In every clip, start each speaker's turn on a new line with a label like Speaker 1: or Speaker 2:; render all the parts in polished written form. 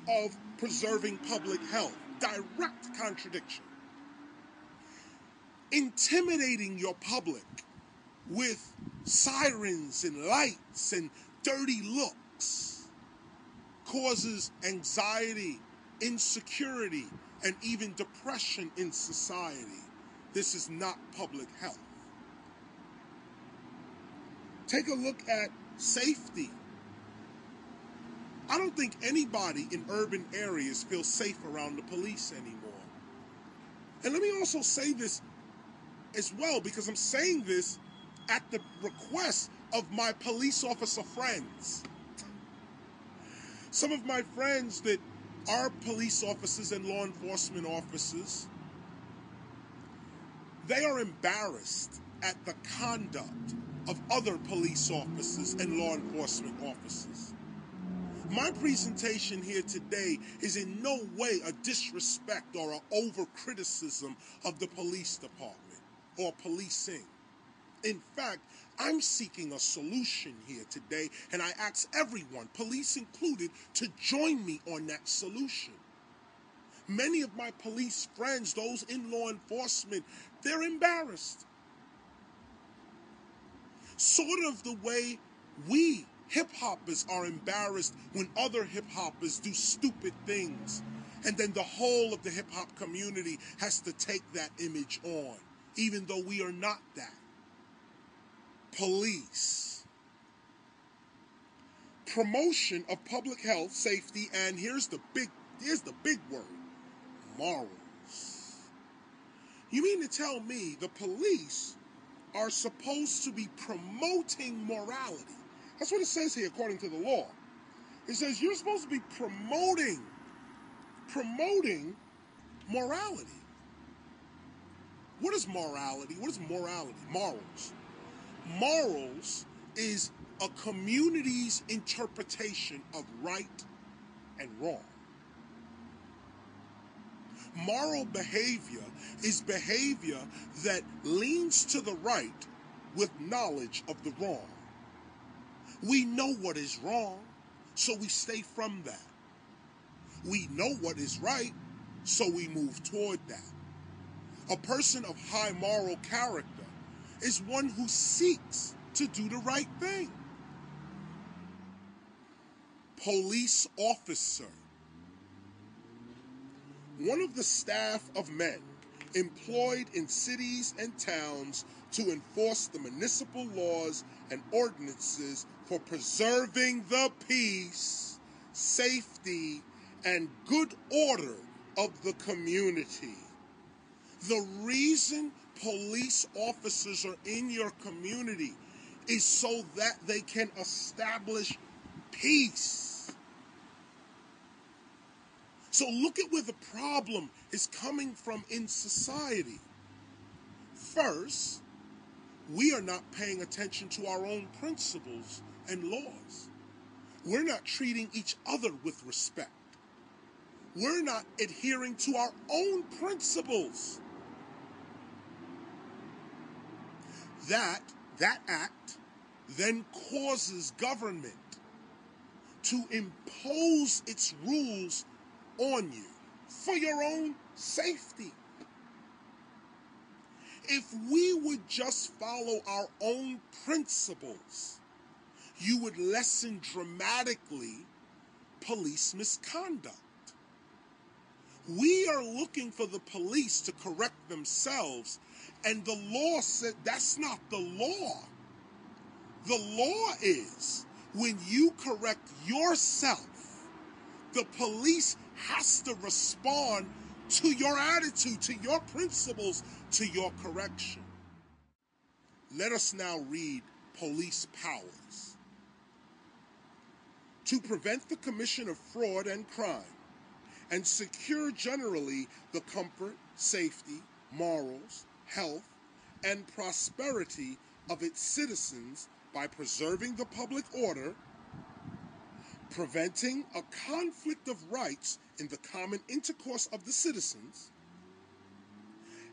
Speaker 1: of preserving public health. Direct contradiction. Intimidating your public with sirens and lights and dirty looks causes anxiety, insecurity, and even depression in society. This is not public health. Take a look at safety. I don't think anybody in urban areas feels safe around the police anymore. And let me also say this as well, because I'm saying this at the request of my police officer friends. Some of my friends that are police officers and law enforcement officers, they are embarrassed at the conduct of other police officers and law enforcement officers. My presentation here today is in no way a disrespect or an over-criticism of the police department or policing. In fact, I'm seeking a solution here today, and I ask everyone, police included, to join me on that solution. Many of my police friends, those in law enforcement, they're embarrassed. Sort of the way we hip-hoppers are embarrassed when other hip-hoppers do stupid things, and then the whole of the hip-hop community has to take that image on, even though we are not that. Police. Promotion of public health, safety, and here's the big word, morals. You mean to tell me the police are supposed to be promoting morality? That's what it says here according to the law. It says you're supposed to be promoting morality. What is morality? What is morality? Morals. Morals is a community's interpretation of right and wrong. Moral behavior is behavior that leans to the right with knowledge of the wrong. We know what is wrong, so we stay from that. We know what is right, so we move toward that. A person of high moral character is one who seeks to do the right thing. Police officer. One of the staff of men employed in cities and towns to enforce the municipal laws and ordinances for preserving the peace, safety, and good order of the community. The reason police officers are in your community is so that they can establish peace. So look at where the problem is coming from in society. First, we are not paying attention to our own principles and laws. We're not treating each other with respect. We're not adhering to our own principles. That act then causes government to impose its rules on you for your own safety. If we would just follow our own principles, you would lessen dramatically police misconduct. We are looking for the police to correct themselves, and the law said that's not the law. The law is when you correct yourself, the police has to respond to your attitude, to your principles, to your correction. Let us now read police powers. To prevent the commission of fraud and crime, and secure generally the comfort, safety, morals, health, and prosperity of its citizens by preserving the public order, preventing a conflict of rights in the common intercourse of the citizens,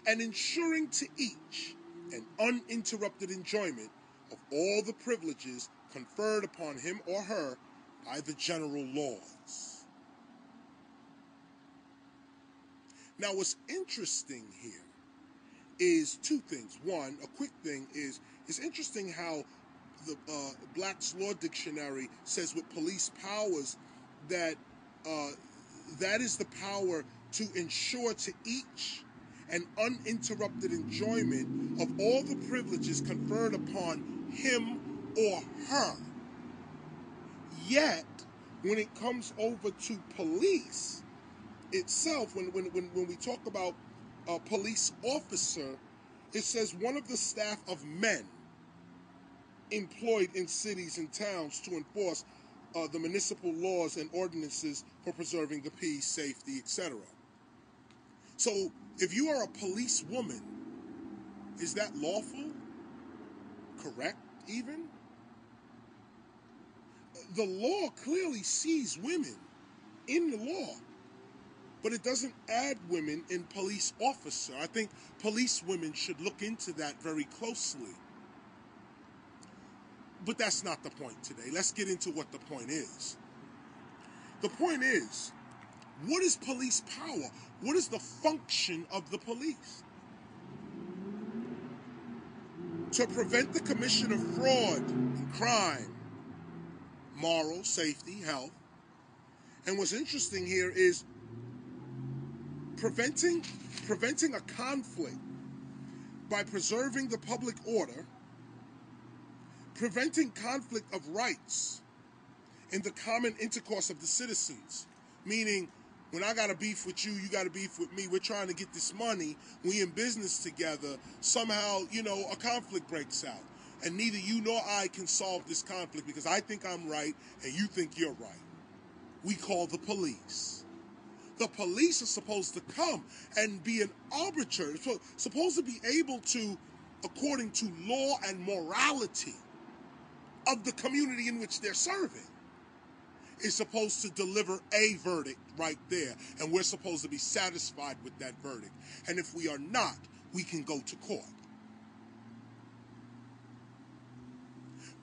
Speaker 1: and ensuring to each an uninterrupted enjoyment of all the privileges conferred upon him or her by the general laws. Now, what's interesting here is two things. One, a quick thing is, it's interesting how the Black's Law Dictionary says with police powers that that is the power to ensure to each an uninterrupted enjoyment of all the privileges conferred upon him or her. Yet, when it comes over to police itself, when we talk about a police officer, it says one of the staff of men employed in cities and towns to enforce the municipal laws and ordinances for preserving the peace, safety, etc. So, if you are a policewoman, is that lawful? Correct, even? The law clearly sees women in the law, but it doesn't add women in police officer. I think police women should look into that very closely. But that's not the point today. Let's get into what the point is. The point is, what is police power? What is the function of the police? To prevent the commission of fraud and crime, moral, safety, health. And what's interesting here is preventing a conflict by preserving the public order, preventing conflict of rights in the common intercourse of the citizens, meaning when I got a beef with you, you got a beef with me, we're trying to get this money, we in business together, somehow, a conflict breaks out. And neither you nor I can solve this conflict because I think I'm right and you think you're right. We call the police. The police are supposed to come and be an arbiter, supposed to be able to, according to law and morality of the community in which they're serving, is supposed to deliver a verdict right there. And we're supposed to be satisfied with that verdict. And if we are not, we can go to court.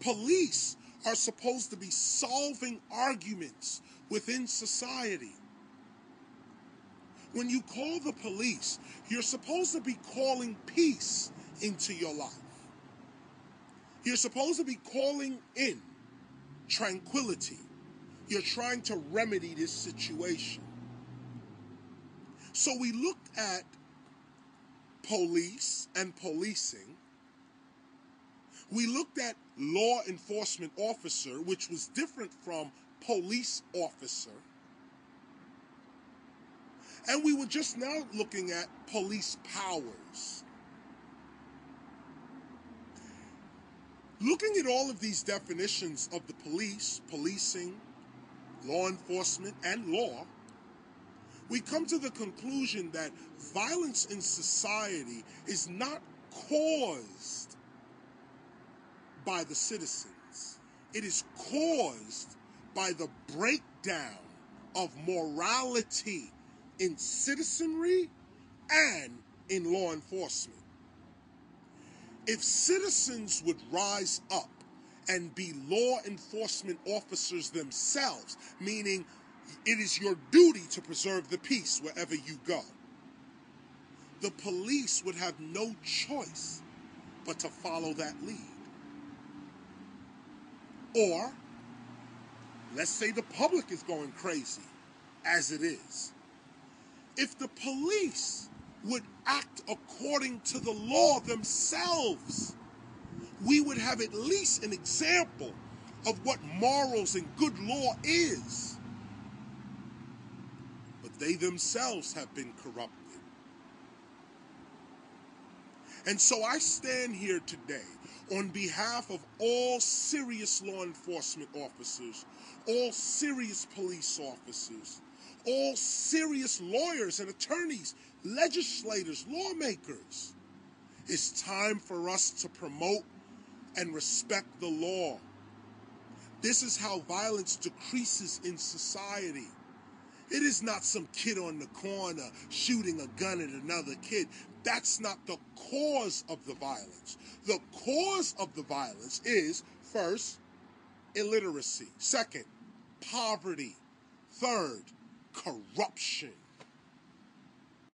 Speaker 1: Police are supposed to be solving arguments within society. When you call the police, you're supposed to be calling peace into your life. You're supposed to be calling in tranquility. You're trying to remedy this situation. So we looked at police and policing. We looked at law enforcement officer, which was different from police officer. And we were just now looking at police powers. Looking at all of these definitions of the police, policing, law enforcement, and law, we come to the conclusion that violence in society is not caused by the citizens. It is caused by the breakdown of morality in citizenry and in law enforcement. If citizens would rise up and be law enforcement officers themselves, meaning it is your duty to preserve the peace wherever you go, the police would have no choice but to follow that lead. Or, let's say the public is going crazy, as it is. If the police would act according to the law themselves, we would have at least an example of what morals and good law is. But they themselves have been corrupted. And so I stand here today on behalf of all serious law enforcement officers, all serious police officers, all serious lawyers and attorneys, legislators, lawmakers. It's time for us to promote and respect the law. This is how violence decreases in society. It is not some kid on the corner shooting a gun at another kid. That's not the cause of the violence. The cause of the violence is, first, illiteracy. Second, poverty. Third, corruption.